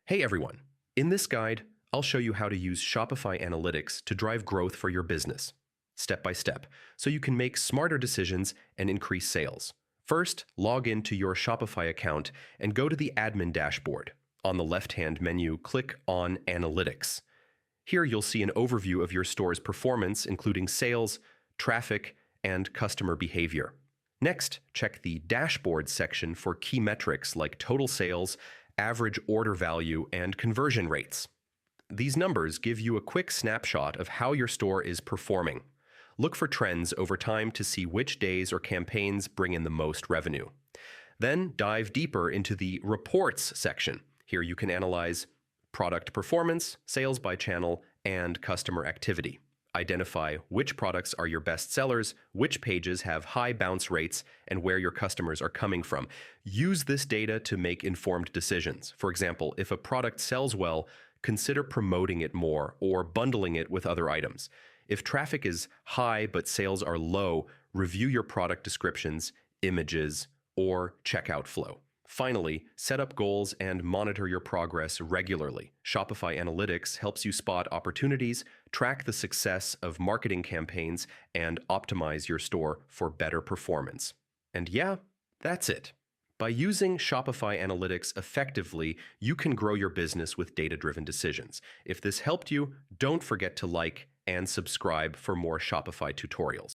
Hey everyone! In this guide, I'll show you how to use Shopify Analytics to drive growth for your business, step by step, so you can make smarter decisions and increase sales. First, log into your Shopify account and go to the admin dashboard. On the left-hand menu, click on Analytics. Here you'll see an overview of your store's performance, including sales, traffic, and customer behavior. Next, check the Dashboard section for key metrics like total sales, average order value, and conversion rates. These numbers give you a quick snapshot of how your store is performing. Look for trends over time to see which days or campaigns bring in the most revenue. Then dive deeper into the Reports section. Here you can analyze product performance, sales by channel, and customer activity. Identify which products are your best sellers, which pages have high bounce rates, and where your customers are coming from. Use this data to make informed decisions. For example, if a product sells well, consider promoting it more or bundling it with other items. If traffic is high but sales are low, review your product descriptions, images, or checkout flow. Finally, set up goals and monitor your progress regularly. Shopify Analytics helps you spot opportunities, track the success of marketing campaigns, and optimize your store for better performance. And yeah, that's it. By using Shopify Analytics effectively, you can grow your business with data-driven decisions. If this helped you, don't forget to like and subscribe for more Shopify tutorials.